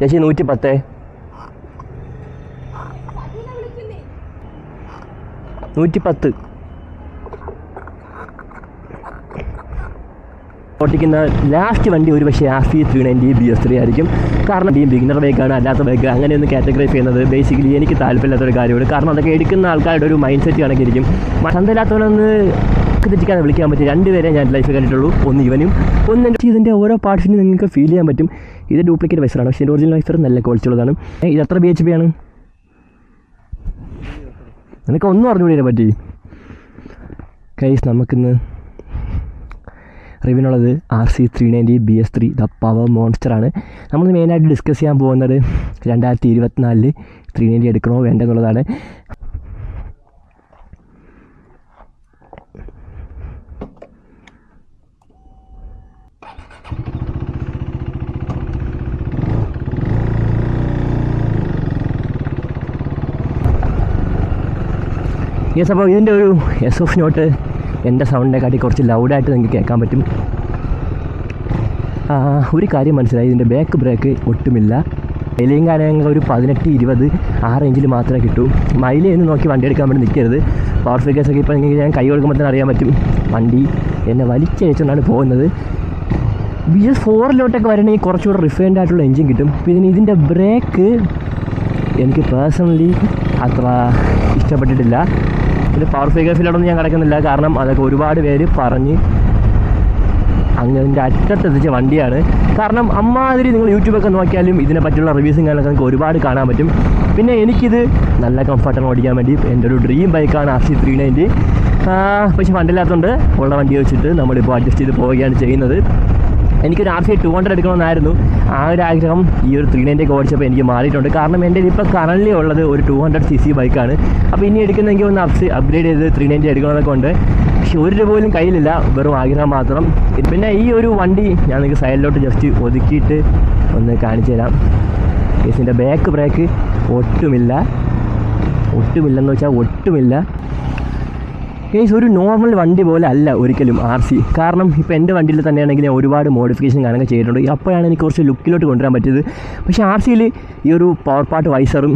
ചേച്ചി 110. 110 ഓട്ടിക്കുന്ന ലാസ്റ്റ് വണ്ടി ഒരു പക്ഷേ RC 390 BS3 ആയിരിക്കും. കാരണം ഈ ബിഗിനർ ബൈക്കാണ്, അല്ലാത്ത ബൈക്ക് അങ്ങനെയൊന്ന് കാറ്റഗറൈസ് ചെയ്യുന്നത് ബേസിക്കലി എനിക്ക് താല്പര്യമില്ലാത്തൊരു കാര്യമാണ്. കാരണം അതൊക്കെ എടുക്കുന്ന ആൾക്കാരുടെ ഒരു മൈൻഡ് സെറ്റ് കണക്കിരിക്കും. ചന്തയില്ലാത്തവനൊന്ന് തെറ്റിക്കാതെ വിളിക്കാൻ പറ്റും. രണ്ടുപേരെ ഞാൻ ലൈഫിൽ കണ്ടിട്ടുള്ളൂ. ഒന്ന് ഇവനും ഒന്ന് ഇതിൻ്റെ ഓരോ പാർട്സിനും നിങ്ങൾക്ക് ഫീൽ ചെയ്യാൻ പറ്റും. ഇത് ഡ്യൂപ്ലിക്കേറ്റ് വൈസറാണ്, പക്ഷേ ഒറിജിനൽ വൈസർ നല്ല ക്വാളിറ്റി ഉള്ളതാണ്. ഇത് എത്ര BHP ആണ്? നിനക്ക് ഒന്നും അറിഞ്ഞുകൂടിയതിനെ പറ്റി. കൈസ് നമുക്കിന്ന് റിവ്യൂനുള്ളത് RC 390 BS3 ദ പവർ മോൺസ്റ്ററാണ്. നമ്മൾ മെയിനായിട്ട് ഡിസ്കസ് ചെയ്യാൻ പോകുന്നത് 2024 390 എടുക്കണോ വേണ്ടെന്നുള്ളതാണ്. യെസ്, അപ്പോൾ ഇതിൻ്റെ ഒരു SOF നോട്ട് എൻ്റെ സൗണ്ടിനെ കാട്ടി കുറച്ച് ലൗഡായിട്ട് നിങ്ങൾക്ക് കേൾക്കാൻ പറ്റും. ഒരു കാര്യം മനസ്സിലായി, ഇതിൻ്റെ ബാക്ക് ബ്രേക്ക് ഒട്ടുമില്ല. മൈലേയും കാര്യങ്ങൾ ഒരു 18-20 ആ റേഞ്ചിൽ മാത്രമേ കിട്ടൂ. മൈലേന്ന് നോക്കി വണ്ടി എടുക്കാൻ വേണ്ടി നിൽക്കരുത്. പവർ ഫിഗേഴ്സൊക്കെ ഇപ്പോൾ നിങ്ങൾക്ക് ഞാൻ കൈ കൊടുക്കുമ്പോൾ തന്നെ അറിയാൻ പറ്റും. വണ്ടി എന്നെ വലിച്ചയച്ചുകൊണ്ടാണ് പോകുന്നത്. BS4 വരണമെങ്കിൽ കുറച്ചുകൂടെ റിഫൈൻഡ് ആയിട്ടുള്ള എൻജിൻ കിട്ടും. പിന്നെ ഇതിൻ്റെ ബ്രേക്ക് എനിക്ക് പേഴ്സണലി അത്ര ഇഷ്ടപ്പെട്ടിട്ടില്ല. പിന്നെ പവർ ഫിഗേഴ്സിലോടൊന്നും ഞാൻ കിടക്കുന്നില്ല, കാരണം അതൊക്കെ ഒരുപാട് പേര് പറഞ്ഞ് അങ്ങനത്തെ അറ്റത്തെത്തിച്ച വണ്ടിയാണ്. കാരണം അമ്മാതിരി നിങ്ങൾ യൂട്യൂബൊക്കെ നോക്കിയാലും ഇതിനെ പറ്റിയുള്ള റിവ്യൂസും കാര്യങ്ങളൊക്കെ നിങ്ങൾക്ക് ഒരുപാട് കാണാൻ പറ്റും. പിന്നെ എനിക്കിത് നല്ല കംഫർട്ടാണ് ഓടിക്കാൻ വേണ്ടി. എൻ്റെ ഒരു ഡ്രീം ബൈക്കാണ് RC 390. പക്ഷേ ഫണ്ടില്ലാത്തതുകൊണ്ട് ഉള്ള വണ്ടി വെച്ചിട്ട് നമ്മളിപ്പോൾ അഡ്ജസ്റ്റ് ചെയ്ത് പോവുകയാണ് ചെയ്യുന്നത്. എനിക്കൊരു RC 200 എടുക്കണമെന്നായിരുന്നു ആ ഒരു ആഗ്രഹം. ഈ ഒരു 390 ഓടിച്ചപ്പോൾ എനിക്ക് മാറിയിട്ടുണ്ട്. കാരണം എൻ്റെ ഇപ്പോൾ കറൻലി ഉള്ളത് ഒരു 200cc ബൈക്കാണ്. അപ്പോൾ ഇനി എടുക്കുന്നെങ്കിൽ ഒന്ന് അപ്ഗ്രേഡ് ചെയ്ത് 390 എടുക്കണമെന്നൊക്കെ ഉണ്ട്. പക്ഷെ ഒരു രൂപ പോലും കയ്യിലില്ല, വെറും ആഗ്രഹം മാത്രം. പിന്നെ ഈ ഒരു വണ്ടി ഞാൻ നിങ്ങൾക്ക് സൈഡിലോട്ട് ജസ്റ്റ് ഒതുക്കിയിട്ട് ഒന്ന് കാണിച്ചു തരാം. ഇതിൻ്റെ ബാക്ക് ബ്രേക്ക് ഒട്ടുമില്ലെന്ന് വെച്ചാൽ ഒട്ടുമില്ല. കേസ് ഒരു നോർമൽ വണ്ടി പോലെ അല്ല ഒരിക്കലും RC. കാരണം ഇപ്പോൾ എൻ്റെ വണ്ടിയിൽ തന്നെയാണെങ്കിൽ ഞാൻ ഒരുപാട് മോഡിഫിക്കേഷൻ കാര്യങ്ങൾ ചെയ്തിട്ടുണ്ട്. അപ്പോഴാണ് എനിക്ക് കുറച്ച് ലുക്കിലോട്ട് കൊണ്ടുവരാൻ പറ്റിയത്. പക്ഷേ RCയിൽ ഈ ഒരു പവർ പാർട്ട് വൈസറും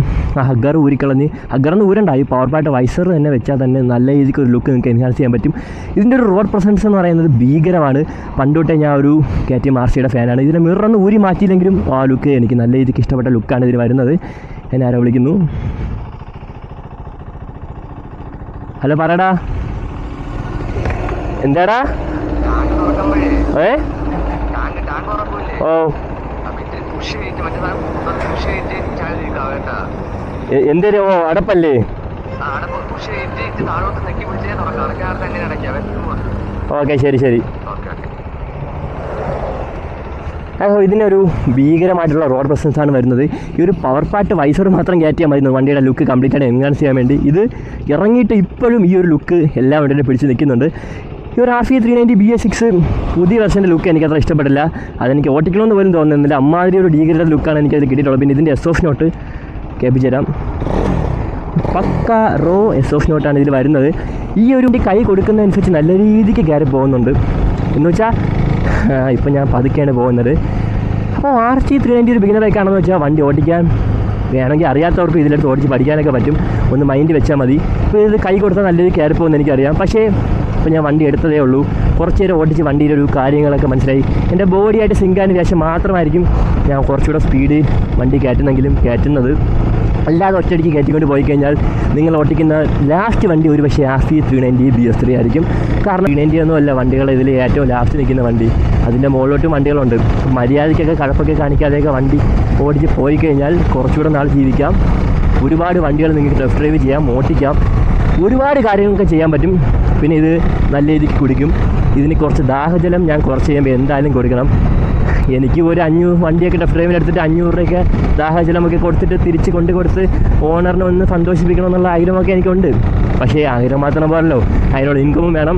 ഹഗ്ഗർ ഊരിക്കളഞ്ഞ്, ഹഗ്ഗറൊന്നും ഊരണ്ടായി, പവർ പാർട്ട് വൈസർ തന്നെ വെച്ചാൽ തന്നെ നല്ല രീതിക്ക് ഒരു ലുക്ക് നിങ്ങൾക്ക് എൻഹാൻസ് ചെയ്യാൻ പറ്റും. ഇതിൻ്റെ ഒരു റോഡ് പ്രസൻസ് എന്ന് പറയുന്നത് ഭീകരമാണ്. പണ്ടോട്ടേ ഞാൻ ഒരു KTM RCയുടെ ഫാനാണ്. ഇതിൻ്റെ മിററൊന്നും ഊരി മാറ്റിയില്ലെങ്കിലും ആ ലുക്ക് എനിക്ക് നല്ല രീതിക്ക് ഇഷ്ടപ്പെട്ട ലുക്കാണ് ഇതിന് വരുന്നത്. എന്നെ ആരോ വിളിക്കുന്നു. ഹലോ, പറയടാ. എന്താടാ? എന്തേലും അടപ്പല്ലേ? ഓക്കെ, ശരി. ഇതിനൊരു ഭീകരമായിട്ടുള്ള റോഡ് പ്രസൻസാണ് വരുന്നത്. ഈ ഒരു പവർ പാർട്ട് വൈസർ മാത്രം കയറ്റിയാൽ മതി വണ്ടിയുടെ ലുക്ക് കംപ്ലീറ്റ് ആയിട്ട് എൻഹാൻസ് ചെയ്യാൻ വേണ്ടി. ഇത് ഇറങ്ങിയിട്ട് ഇപ്പോഴും ഈ ഒരു ലുക്ക് എല്ലാ വണ്ടിയിലും പിടിച്ച് നിൽക്കുന്നുണ്ട്. ഈ ഒരു RC 390 BS6 പുതിയ വെർഷൻ്റെ ലുക്ക് എനിക്കത്ര ഇഷ്ടപ്പെട്ടില്ല. അതെനിക്ക് ഓട്ടിക്കണമെന്ന് പോലും തോന്നുന്നില്ല. അമ്മാതിരി ഒരു ഡീഗ്രേഡഡ് ലുക്കാണ് എനിക്കത് കിട്ടിയിട്ടുള്ളത്. പിന്നെ ഇതിൻ്റെ SOF നോട്ട് കേൾപ്പിച്ചു തരാം. പക്ക റോ SOF നോട്ടാണ് ഇതിൽ വരുന്നത്. ഈ ഒരു കൈ കൊടുക്കുന്നതനുസരിച്ച് നല്ല രീതിക്ക് കയറി പോകുന്നുണ്ട്. എന്ന് വെച്ചാൽ ഇപ്പം ഞാൻ പതുക്കെയാണ് പോകുന്നത്. അപ്പോൾ RC 390 ഒരു ബിഗിനർ ബൈക്കാണെന്ന് വെച്ചാൽ വണ്ടി ഓടിക്കാൻ വേണമെങ്കിൽ അറിയാത്തവർക്ക് ഇതിലെടുത്ത് ഓടിച്ച് പഠിക്കാനൊക്കെ പറ്റും. ഒന്ന് മൈൻഡ് വെച്ചാൽ മതി. ഇപ്പോൾ ഇത് കൈ കൊടുത്താൽ നല്ല രീതിക്ക് കയറി പോകുമെന്ന് എനിക്കറിയാം. പക്ഷേ ഇപ്പോൾ ഞാൻ വണ്ടി എടുത്തതേ ഉള്ളൂ. കുറച്ച് നേരം ഓടിച്ച് വണ്ടിയുടെ ഒരു കാര്യങ്ങളൊക്കെ മനസ്സിലായി. എൻ്റെ ബോഡിയായിട്ട് സിങ്കാന് ശേഷം മാത്രമായിരിക്കും ഞാൻ കുറച്ചുകൂടെ സ്പീഡ് വണ്ടി കയറ്റുന്നത്. അല്ലാതെ ഒറ്റയടിക്ക് കയറ്റിക്കൊണ്ട് പോയി കഴിഞ്ഞാൽ നിങ്ങൾ ഓടിക്കുന്ന ലാസ്റ്റ് വണ്ടി ഒരു പക്ഷേ RC 390 BS3 ആയിരിക്കും. കാരണം 390 ഒന്നും അല്ല വണ്ടികളെ ഇതിൽ ഏറ്റവും ലാസ്റ്റ് നിൽക്കുന്ന വണ്ടി. അതിൻ്റെ മുകളിലോട്ടും വണ്ടികളുണ്ട്. മര്യാദയ്ക്കൊക്കെ കഴപ്പൊക്കെ കാണിക്കാതെയൊക്കെ വണ്ടി ഓടിച്ച് പോയി കഴിഞ്ഞാൽ കുറച്ചുകൂടെ നാൾ ജീവിക്കാം. ഒരുപാട് വണ്ടികൾ നിങ്ങൾക്ക് ടെസ്റ്റ് ഡ്രൈവ് ചെയ്യാം, ഓടിക്കാം, ഒരുപാട് കാര്യങ്ങളൊക്കെ ചെയ്യാൻ പറ്റും. പിന്നെ ഇത് നല്ല രീതിക്ക് കുടിക്കും. ഇതിന് കുറച്ച് ദാഹജലം ഞാൻ കുറച്ച് ചെയ്യുമ്പോൾ എന്തായാലും കൊടുക്കണം. എനിക്ക് ഒരു 500 വണ്ടിയൊക്കെ ടെസ്റ്റ് ഡ്രൈവിന് എടുത്തിട്ട് 500 രൂപയൊക്കെ ദാഹജലമൊക്കെ കൊടുത്തിട്ട് തിരിച്ച് കൊണ്ടുകൊടുത്ത് ഓണറിനെ ഒന്ന് സന്തോഷിപ്പിക്കണം എന്നുള്ള ആഗ്രഹമൊക്കെ എനിക്കുണ്ട്. പക്ഷേ ആഗ്രഹം മാത്രം പോരല്ലോ, അതിനോട് ഇൻകമും വേണം.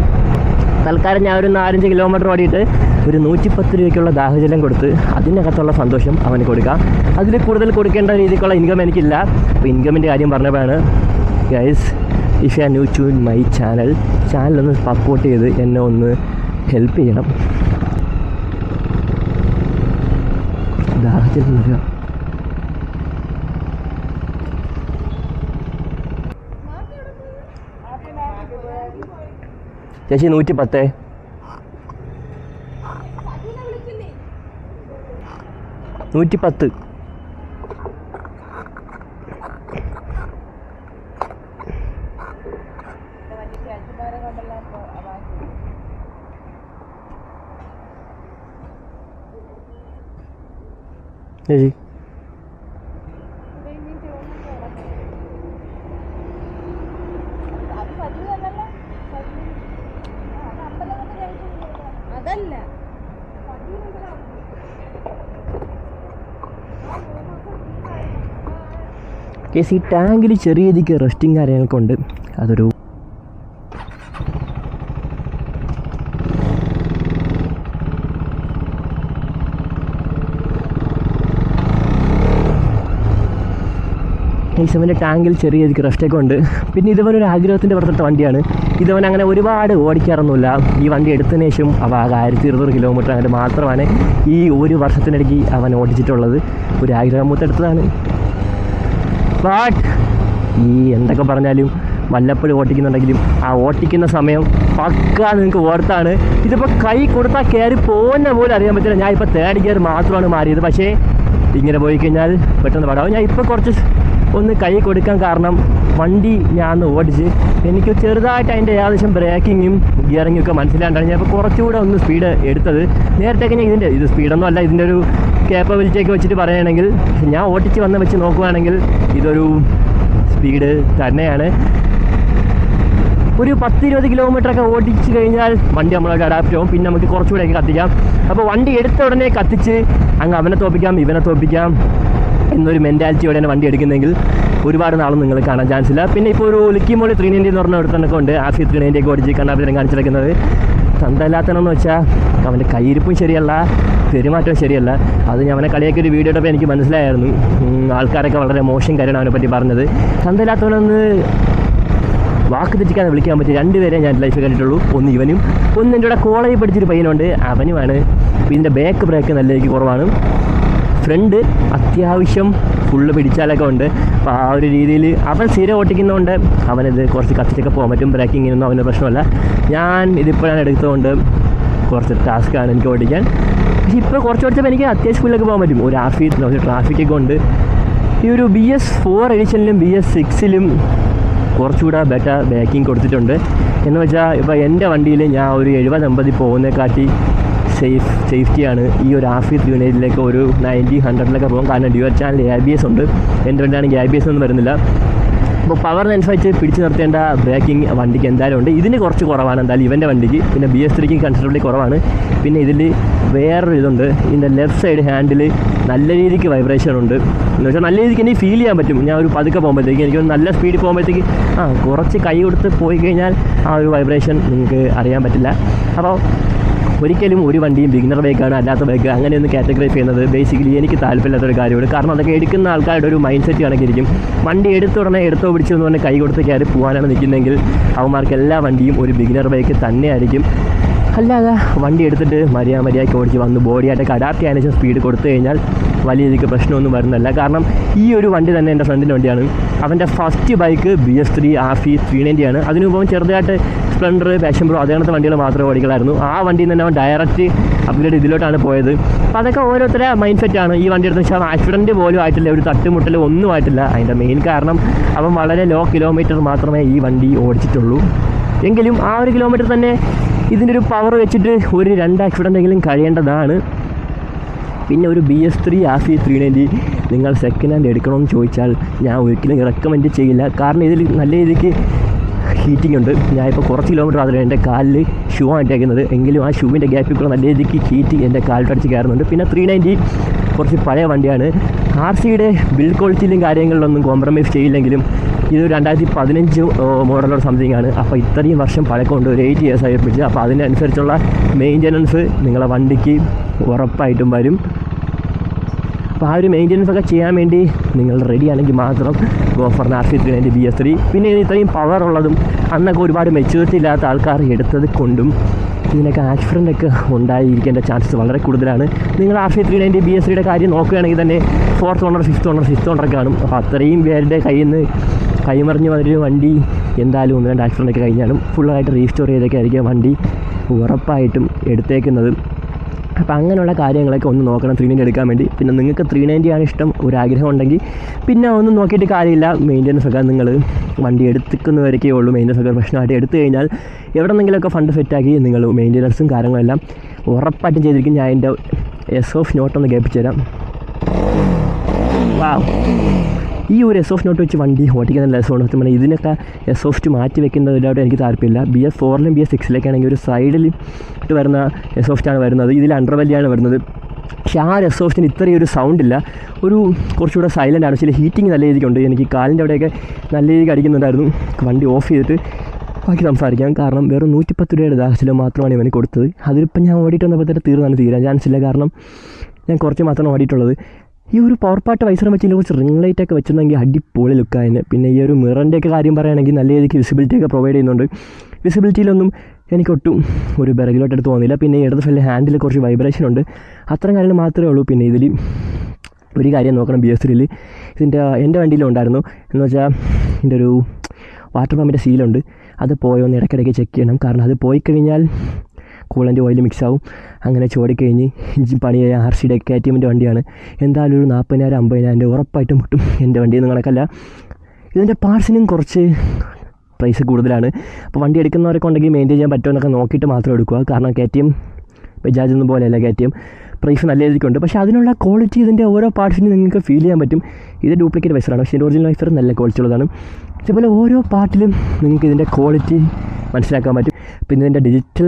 തൽക്കാലം ഞാൻ ഒരു 4-5 കിലോമീറ്റർ ഓടിയിട്ട് ഒരു 110 രൂപയ്ക്കുള്ള ദാഹജലം കൊടുത്ത് അതിനകത്തുള്ള സന്തോഷം അവന് കൊടുക്കാം. അതിൽ കൂടുതൽ കൊടുക്കേണ്ട രീതിക്കുള്ള ഇൻകം എനിക്കില്ല. അപ്പോൾ ഇൻകമിൻ്റെ കാര്യം പറഞ്ഞപ്പോഴാണ് guys, if you are new to my ചാനലൊന്ന് സപ്പോർട്ട് ചെയ്ത് എന്നെ ഒന്ന് ഹെൽപ്പ് ചെയ്യണം. ദാഹജലം വരിക. ചേച്ചി 110. $110. ചേച്ചി അതല്ല കേസ് ഈ ടാങ്കിൽ ചെറിയ രീതിക്ക് റെസ്റ്റിംഗ് കാര്യങ്ങളൊക്കെ ഉണ്ട്. അതൊരു ഇവൻ്റെ ടാങ്കിൽ ചെറിയ രീതിക്ക് റെസ്റ്റൊക്കെ ഉണ്ട്. പിന്നെ ഇതുവനൊരു ആഗ്രഹത്തിൻ്റെ പുറത്തിട്ട വണ്ടിയാണ്. ഇതവൻ അങ്ങനെ ഒരുപാട് ഓടിക്കാറൊന്നുമില്ല. ഈ വണ്ടി എടുത്തതിന് ശേഷം അവ 1200 കിലോമീറ്റർ അങ്ങനെ മാത്രമാണ് ഈ ഒരു വർഷത്തിനിടയ്ക്ക് അവൻ ഓടിച്ചിട്ടുള്ളത്. ഒരു ആഗ്രഹം മൂത്തെടുത്തതാണ്. ബട്ട് ഈ എന്തൊക്കെ പറഞ്ഞാലും വല്ലപ്പോഴും ഓട്ടിക്കുന്നുണ്ടെങ്കിലും ആ ഓട്ടിക്കുന്ന സമയം പക്കാ നിങ്ങൾക്ക് ഓർത്താണ്. ഇതിപ്പോൾ കൈ കൊടുത്താൽ കയറി പോകുന്ന പോലും അറിയാൻ പറ്റില്ല. ഞാൻ ഇപ്പോൾ 3rd ഗിയർ മാത്രമാണ് മാറിയത്. പക്ഷേ ഇങ്ങനെ പോയി കഴിഞ്ഞാൽ പെട്ടെന്ന് പാടാവും. ഞാൻ ഇപ്പോൾ കുറച്ച് ഒന്ന് കൈ കൊടുക്കാൻ കാരണം വണ്ടി ഞാൻ ഓടിച്ച് എനിക്ക് ചെറുതായിട്ട് അതിൻ്റെ ഏകദേശം ബ്രേക്കിങ്ങും ഗിയറിങ്ങും ഒക്കെ മനസ്സിലാണ്ടാണ് ഞാൻ ഇപ്പോൾ കുറച്ചുകൂടെ ഒന്ന് സ്പീഡ് എടുത്തത്. നേരത്തേക്ക് ഞാൻ ഇത് സ്പീഡൊന്നും അല്ല, ഇതിൻ്റെ ഒരു കേപ്പബിലിറ്റിയൊക്കെ വെച്ചിട്ട് പറയുകയാണെങ്കിൽ ഞാൻ ഓടിച്ച് വന്ന് വെച്ച് നോക്കുകയാണെങ്കിൽ ഇതൊരു സ്പീഡ് തന്നെയാണ്. ഒരു 10-20 കിലോമീറ്ററൊക്കെ ഓടിച്ച് കഴിഞ്ഞാൽ വണ്ടി നമ്മളോട് അഡാപ്റ്റ് ആവും. പിന്നെ നമുക്ക് കുറച്ചുകൂടെയൊക്കെ കത്തിക്കാം. അപ്പോൾ വണ്ടി എടുത്ത ഉടനെ കത്തിച്ച് അങ്ങ് അവനെ തോപ്പിക്കാം ഇവനെ തോപ്പിക്കാം എന്നൊരു മെൻറ്റാലിറ്റിയോടെ തന്നെ വണ്ടി എടുക്കുന്നെങ്കിൽ ഒരുപാട് നാളും നിങ്ങൾ കാണാൻ ചാൻസ് ഇല്ല. പിന്നെ ഇപ്പോൾ ഒരു ലിക്കിമോളി 390 എന്ന് പറഞ്ഞ അടുത്തൊക്കെ ഉണ്ട്. ആഫി 390 ഒക്കെ ഓടിച്ച് കണ്ണാപ്പിത്തരം കാണിച്ചിരിക്കുന്നത്. തന്തല്ലാത്തനെന്ന് വെച്ചാൽ അവൻ്റെ കയ്യിരിപ്പും ശരിയല്ല, പെരുമാറ്റവും ശരിയല്ല. അത് ഞാൻ അവനെ കളിയൊക്കെ ഒരു വീഡിയോ ഇട്ടപ്പോൾ എനിക്ക് മനസ്സിലായിരുന്നു. ആൾക്കാരൊക്കെ വളരെ മോശം കാര്യമാണ് അവനെ പറ്റി പറഞ്ഞത്. തന്തല്ലാത്തവനൊന്ന് വാക്ക് തെറ്റിക്കാതെ വിളിക്കാൻ പറ്റിയ 2 പേരെ ഞാൻ ലൈഫിൽ കണ്ടിട്ടുള്ളൂ. ഒന്ന് ഇവനും, ഒന്ന് എൻ്റെ കൂടെ കോളേജിൽ പഠിച്ചൊരു പയ്യനുണ്ട്, അവനുമാണ്. ഇതിൻ്റെ ബാക്ക് ബ്രേക്ക് നല്ല രീതിക്ക് കുറവാണ്. ഫ്രണ്ട് അത്യാവശ്യം ഫുള്ള് പിടിച്ചാലൊക്കെ ഉണ്ട്. അപ്പോൾ ആ ഒരു രീതിയിൽ അവൻ സ്ഥിരം ഓട്ടിക്കുന്നതുകൊണ്ട് അവനിത് കുറച്ച് കത്തിച്ചൊക്കെ പോകാൻ പറ്റും. ബ്രേക്കിങ്ങിനൊന്നും അവന് പ്രശ്നമല്ല. ഞാൻ ഇതിപ്പോഴാണ് എടുത്തതുകൊണ്ട് കുറച്ച് ടാസ്ക്കാണ് എനിക്ക് ഓടിക്കാൻ. പക്ഷേ ഇപ്പോൾ കുറച്ച് ഓടിച്ചപ്പോൾ എനിക്ക് അത്യാവശ്യം സ്പീഡിലൊക്കെ പോകാൻ പറ്റും. ഒരു ട്രാഫിക്കൊക്കെ ഉണ്ട്. ഈ ഒരു BS4 എഡിഷനിലും BS6ലും കുറച്ചുകൂടെ ബെറ്റർ ബ്രേക്കിംഗ് എന്ന് വെച്ചാൽ ഇപ്പോൾ എൻ്റെ വണ്ടിയിൽ ഞാൻ ഒരു 70-80 പോകുന്നതിനെക്കാട്ടി സേഫ്റ്റിയാണ് ഈ ഒരു ആഫി 390 ഒരു 90-100 പോകും. കാരണം ഡ്യുവൽ ചാനൽ ABS ഉണ്ട്. എൻ്റെ വണ്ടിയാണെങ്കിൽ ABS ഒന്നും വരുന്നില്ല. അപ്പോൾ പവറിനനുസരിച്ച് പിടിച്ചു നിർത്തേണ്ട ബ്രേക്കിംഗ് വണ്ടിക്ക് എന്തായാലും ഉണ്ട്. ഇതിന് കുറച്ച് കുറവാണ് എന്തായാലും ഇവൻ്റെ വണ്ടിക്ക്. പിന്നെ BS3ക്ക് കൺസിഡറബിളി കുറവാണ്. പിന്നെ ഇതിൽ വേറൊരു ഇതുണ്ട്, ഇതിൻ്റെ ലെഫ്റ്റ് സൈഡ് ഹാൻഡിൽ നല്ല രീതിക്ക് വൈബ്രേഷൻ ഉണ്ട്. എന്ന് വെച്ചാൽ നല്ല രീതിക്ക് എനിക്ക് ഫീൽ ചെയ്യാൻ പറ്റും. ഞാൻ ഒരു പതുക്കെ പോകുമ്പോഴത്തേക്ക് എനിക്ക് നല്ല സ്പീഡിൽ പോകുമ്പോഴത്തേക്ക് കുറച്ച് കൈ കൊടുത്ത് പോയി കഴിഞ്ഞാൽ ആ ഒരു വൈബ്രേഷൻ നിങ്ങൾക്ക് അറിയാൻ പറ്റില്ല. അപ്പോൾ ഒരിക്കലും ഒരു വണ്ടിയും ബിഗിനർ ബൈക്കാണ് അല്ലാത്ത ബൈക്ക് അങ്ങനെയൊന്ന് കാറ്റഗറൈസ് ചെയ്യുന്നത് ബേസിക്കലി എനിക്ക് താല്പര്യമില്ലാത്തൊരു കാര്യമാണ്. കാരണം അതൊക്കെ എടുക്കുന്ന ആൾക്കാരുടെ ഒരു മൈൻഡ് സെറ്റ് കണക്കിരിക്കും. വണ്ടി എടുത്ത ഉടനെ എടുത്തോ പിടിച്ചോ എന്ന് പറഞ്ഞാൽ കൈ കൊടുത്ത് കയറി പോകാനാണ് നിൽക്കുന്നതെങ്കിൽ അവന്മാർക്ക് എല്ലാ വണ്ടിയും ഒരു ബിഗിനർ ബൈക്ക് തന്നെയായിരിക്കും. അല്ലാതെ വണ്ടി എടുത്തിട്ട് മര്യാദയ്ക്ക് ഓടിച്ച് വന്ന് ബോഡിയായിട്ടൊക്കെ അഡാപ്റ്റ് ചെയ്യാൻ ശേഷം സ്പീഡ് കൊടുത്തു കഴിഞ്ഞാൽ വലിയ രീതിക്ക് പ്രശ്നമൊന്നും വരുന്നില്ല. കാരണം ഈ ഒരു വണ്ടി തന്നെ എൻ്റെ ഫ്രണ്ടിൻ്റെ വണ്ടിയാണ്. അവൻ്റെ ഫസ്റ്റ് ബൈക്ക് BS3 ആഫി 390 ആണ്. അതിനു മുമ്പ് ചെറുതായിട്ട് സ്പ്ലെൻഡർ, പാഷൻ പ്രോ അതേപോലത്തെ വണ്ടികൾ മാത്രമേ ഓടിക്കലായിരുന്നു. ആ വണ്ടിയിൽ നിന്ന് അവൻ ഡയറക്റ്റ് അപ്ഗ്രേഡ് ഇതിലോട്ടാണ് പോയത്. അപ്പോൾ അതൊക്കെ ഓരോരുത്തരുടെ മൈൻഡ് സെറ്റാണ്. ഈ വണ്ടി എടുത്ത് വെച്ചാൽ ആക്സിഡൻറ്റ് പോലും ആയിട്ടില്ല, ഒരു തട്ടുമുട്ടൽ ഒന്നും ആയിട്ടില്ല. അതിൻ്റെ മെയിൻ കാരണം അവൻ വളരെ ലോ കിലോമീറ്റർ മാത്രമേ ഈ വണ്ടി ഓടിച്ചിട്ടുള്ളൂ. എങ്കിലും ആ ഒരു കിലോമീറ്റർ തന്നെ ഇതിൻ്റെ ഒരു പവർ വെച്ചിട്ട് ഒരു 2 ആക്സിഡൻ്റെങ്കിലും കഴിയേണ്ടതാണ്. പിന്നെ ഒരു BS3 ആഫി 390 നിങ്ങൾ സെക്കൻഡ് ഹാൻഡ് എടുക്കണമെന്ന് ചോദിച്ചാൽ ഞാൻ ഒരിക്കലും റെക്കമെൻഡ് ചെയ്യില്ല. കാരണം ഇതിൽ നല്ല രീതിക്ക് ഹീറ്റിംഗ് ഉണ്ട്. ഞാനിപ്പോൾ കുറച്ച് കിലോമീറ്റർ അതിൽ എൻ്റെ കാലിൽ ഷൂ ആണ് ഇട്ടേക്കുന്നത്. എങ്കിലും ആ ഷൂവിൻ്റെ ഗ്യാപ്പിൽ കൂടെ നല്ല രീതിക്ക് ഹീറ്റ് എൻ്റെ കാലിട്ടടിച്ച് കയറുന്നുണ്ട്. പിന്നെ 390 കുറച്ച് പഴയ വണ്ടിയാണ്. RCയുടെ ബിൽഡ് ക്വാളിറ്റിയിലും കാര്യങ്ങളിലൊന്നും കോംപ്രമൈസ് ചെയ്യില്ലെങ്കിലും ഇത് 2015 മോഡലോട് സംതിങ് ആണ്. അപ്പോൾ ഇത്രയും വർഷം പഴക്കമുണ്ട്, ഒരു 8 years ആയി പിടിച്ച്. അപ്പോൾ അതിനനുസരിച്ചുള്ള മെയിൻ്റനൻസ് നിങ്ങളെ വണ്ടിക്ക് ഉറപ്പായിട്ടും വരും. അപ്പോൾ ആ ഒരു മെയിൻ്റനൻസ് ഒക്കെ ചെയ്യാൻ വേണ്ടി നിങ്ങൾ റെഡി ആണെങ്കിൽ മാത്രം ഗോ ഫോർ ആഫി 390 BS3. പിന്നെ ഇത്രയും പവർ ഉള്ളതും അന്നൊക്കെ ഒരുപാട് മെച്യൂരിറ്റി ഇല്ലാത്ത ആൾക്കാർ എടുത്തത് കൊണ്ടും ഇതിനൊക്കെ ആക്സിഡൻ്റൊക്കെ ഉണ്ടായിരിക്കേണ്ട ചാൻസസ് വളരെ കൂടുതലാണ്. നിങ്ങൾ ആഫി 390 BS3യുടെ കാര്യം നോക്കുകയാണെങ്കിൽ തന്നെ 4th owner 5th owner 6th ഓണറൊക്കെ കാണും. അപ്പോൾ അത്രയും പേരുടെ കയ്യിൽ നിന്ന് കൈമറിഞ്ഞ് വന്നൊരു വണ്ടി എന്തായാലും 1-2 ആക്സിഡൻ്റൊക്കെ കഴിഞ്ഞാലും ഫുള്ളായിട്ട് റീസ്റ്റോർ ചെയ്തൊക്കെ ആയിരിക്കും വണ്ടി ഉറപ്പായിട്ടും എടുത്തേക്കുന്നത്. അപ്പോൾ അങ്ങനെയുള്ള കാര്യങ്ങളൊക്കെ ഒന്ന് നോക്കണം 390 എടുക്കാൻ വേണ്ടി. പിന്നെ നിങ്ങൾക്ക് 390 ആണ് ഇഷ്ടം, ഒരാഗ്രഹം ഉണ്ടെങ്കിൽ പിന്നെ ഒന്നും നോക്കിയിട്ട് കാര്യമില്ല. മെയിൻ്റനൻസ് ഒക്കെ നിങ്ങൾ വണ്ടി എടുക്കുന്നവരൊക്കെ ഉള്ളൂ. മെയിൻ്റനൻസ് ഒക്കെ പ്രശ്നമായിട്ട് എടുത്തു കഴിഞ്ഞാൽ എവിടെന്നെങ്കിലുമൊക്കെ ഫണ്ട് സെറ്റാക്കി നിങ്ങൾ മെയിൻ്റനൻസും കാര്യങ്ങളെല്ലാം ഉറപ്പായിട്ടും ചെയ്തിരിക്കും. ഞാൻ എൻ്റെ എസ്-ഓഫ് നോട്ടൊന്ന് കേൾപ്പിച്ചു തരാം. ഈ ഒരു എസ്-ഓഫ് നോട്ട് വെച്ച് വണ്ടി ഓടിക്കാൻ നല്ല രസമുണ്ട്. സത്യം പറഞ്ഞാൽ ഇതിനൊക്കെ എസ്-ഓഫ് മാറ്റി വെക്കുന്നതിലോട്ട് എനിക്ക് താല്പര്യമില്ല. BS4ലും BS6 ഒരു സൈഡിൽ ഇട്ട് വരുന്ന എസ്-ഓഫ്റ്റാണ് വരുന്നത്. ഇതിൽ അണ്ടർവെല്ലിയാണ് വരുന്നത്. പക്ഷേ ആ എസ്-ഓഫ്റ്റിന് ഇത്രയൊരു സൗണ്ടില്ല, ഒരു കുറച്ചുകൂടെ സൈലൻ്റ് ആണ്. ചില ഹീറ്റിംഗ് നല്ല രീതിക്കുണ്ട്. എനിക്ക് കാലിൻ്റെ അവിടെയൊക്കെ നല്ല രീതിക്ക് അടിക്കുന്നുണ്ടായിരുന്നു. വണ്ടി ഓഫ് ചെയ്തിട്ട് ബാക്കി സംസാരിക്കാം. കാരണം വെറും 110 രൂപയുടെ ദാഹത്തിലോ മാത്രമാണ് ഇവന് കൊടുത്തത്. അതിലിപ്പം ഞാൻ ഓടിയിട്ട് വന്നപ്പോഴത്തേക്ക് തീരാൻ ചാൻസ് ഇല്ല. കാരണം ഞാൻ കുറച്ച് മാത്രമാണ് ഓടിയിട്ടുള്ളത്. ഈ ഒരു പവർ പാർട്ട് വൈസറും വെച്ച് കുറച്ച് റിംഗ് ലൈറ്റൊക്കെ വെച്ചിരുന്നെങ്കിൽ അടിപൊളി ലുക്കായതിന്. പിന്നെ ഈ ഒരു മിററിൻ്റെയൊക്കെ കാര്യം പറയുകയാണെങ്കിൽ നല്ല രീതിക്ക് വിസിബിലിറ്റിയൊക്കെ പ്രൊവൈഡ് ചെയ്യുന്നുണ്ട്. വിസിബിലിറ്റിയിലൊന്നും എനിക്കൊട്ടും ഒരു ബെറകിലോട്ടെടുത്ത് തോന്നില്ല. പിന്നെ ഇടത് സൈഡിൽ ഹാൻഡിൽ കുറച്ച് വൈബ്രേഷൻ ഉണ്ട്. അത്രയും കാര്യങ്ങൾ മാത്രമേ ഉള്ളൂ. പിന്നെ ഇതിൽ ഒരു കാര്യം നോക്കണം, BS3 എൻ്റെ വണ്ടിയിലും ഉണ്ടായിരുന്നു. എന്ന് വെച്ചാൽ ഇതിൻ്റെ ഒരു വാട്ടർ പമ്പിൻ്റെ സീലുണ്ട്, അത് പോയോന്ന് ഇടയ്ക്കിടയ്ക്ക് ചെക്ക് ചെയ്യണം. കാരണം അത് പോയി കഴിഞ്ഞാൽ കൂളൻ്റ് ഓയിൽ മിക്സാവും. അങ്ങനെ ചോടിക്കഴിഞ്ഞ് ഇഞ്ചിൻ പണിയായ RCയുടെ KTMൻ്റെ വണ്ടിയാണ്. എന്തായാലും ഒരു 40,000-50,000 ഉറപ്പായിട്ടും മുട്ടും. എൻ്റെ വണ്ടിയൊന്നും കണക്കല്ല. ഇതിൻ്റെ പാർട്സിനും കുറച്ച് പ്രൈസ് കൂടുതലാണ്. അപ്പോൾ വണ്ടി എടുക്കുന്നവരൊക്കെ ഉണ്ടെങ്കിൽ മെയിൻറ്റെയിൻ ചെയ്യാൻ പറ്റുമോ എന്നൊക്കെ നോക്കിയിട്ട് മാത്രം എടുക്കുക. കാരണം KTM ബജാജൊന്നും പോലെയല്ല, KTM പ്രൈസ് നല്ല രീതിക്കുണ്ട്. പക്ഷേ അതിനുള്ള ക്വാളിറ്റി ഇതിൻ്റെ ഓരോ പാർട്സിനും നിങ്ങൾക്ക് ഫീൽ ചെയ്യാൻ പറ്റും. ഇത് ഡ്യൂപ്ലിക്കേറ്റ് വൈസറാണ്, പക്ഷേ ഒറിജിനൽ വൈസർ നല്ല ക്വാളിറ്റി ഉള്ളതാണ്. ഇതേപോലെ ഓരോ പാർട്ടിലും നിങ്ങൾക്ക് ഇതിൻ്റെ ക്വാളിറ്റി മനസ്സിലാക്കാൻ പറ്റും. പിന്നെ ഇതിൻ്റെ ഡിജിറ്റൽ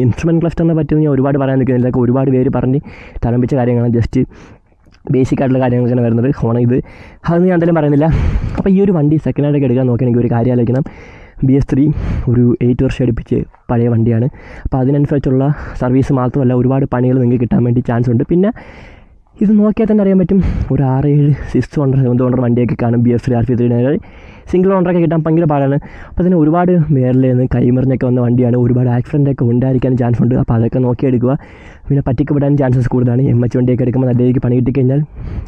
ഇൻസ്ട്രുമെൻറ്റ് ക്ലസ്റ്ററിനെ പറ്റി ഞാൻ ഒരുപാട് പറയാൻ നിൽക്കുന്നില്ല. ഒരുപാട് പേര് പറഞ്ഞ് തലമ്പിച്ച കാര്യങ്ങളാണ്. ജസ്റ്റ് ബേസിക് ആയിട്ടുള്ള കാര്യങ്ങളൊക്കെയാണ് വരുന്നത്. ഇത് അതൊന്നും ഞാൻ എന്തായാലും പറയുന്നില്ല. അപ്പോൾ ഈ ഒരു വണ്ടി സെക്കൻഡ് ഹാൻഡൊക്കെ എടുക്കാൻ നോക്കുകയാണെങ്കിൽ ഒരു കാര്യം ആലോചിക്കണം. BS3 ഒരു 8 വർഷം അടുപ്പിച്ച് പഴയ വണ്ടിയാണ്. അപ്പോൾ അതിനനുസരിച്ചുള്ള സർവീസ് മാത്രമല്ല, ഒരുപാട് പണികൾ നിങ്ങൾക്ക് കിട്ടാൻ വേണ്ടി ചാൻസ് ഉണ്ട്. പിന്നെ ഇത് നോക്കിയാൽ തന്നെ അറിയാൻ പറ്റും, ഒരു 6-7 6 ഓണർ 7 ഓണർ വണ്ടിയൊക്കെ കാണും. BS3 RP3 സിംഗിൾ ഓണറൊക്കെ കിട്ടാൻ ഭയങ്കര പാടാണ്. അപ്പോൾ അതിന് ഒരുപാട് മേറിൽ നിന്ന് കൈമറിഞ്ഞൊക്കെ വന്ന വണ്ടിയാണ്. ഒരുപാട് ആക്സിഡൻ്റൊക്കെ ഉണ്ടായിരിക്കാനും ചാൻസ് ഉണ്ട്. അപ്പോൾ അതൊക്കെ നോക്കിയെടുക്കുക. പിന്നെ പറ്റിക്കപ്പെടാൻ ചാൻസസ് കൂടുതലാണ്. MH വണ്ടിയൊക്കെ എടുക്കുമ്പോൾ നല്ല രീതിക്ക് പണി കിട്ടിക്കഴിഞ്ഞാൽ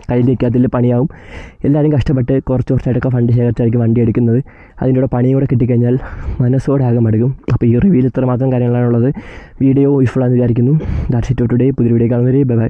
കയ്യിലേക്ക് അതിൽ പണിയാവും. എല്ലാവരും കഷ്ടപ്പെട്ട് കുറച്ചായിട്ടൊക്കെ ഫണ്ട് ശേഖരിച്ചായിരിക്കും വണ്ടി എടുക്കുന്നത്. അതിൻ്റെ കൂടെ പണിയും കൂടെ കിട്ടിക്കഴിഞ്ഞാൽ മനസ്സോടെ ആകെ മടുക്കും. അപ്പോൾ ഈ റിവ്യൂവിൽ ഇത്ര മാത്രം കാര്യങ്ങളാണുള്ളത്. വീഡിയോ യൂസ്ഫുൾ ആണെന്ന് വിചാരിക്കുന്നു. That's it today. പുതിയ വീഡിയോ കാണുന്നവരെ ബൈ ബൈ.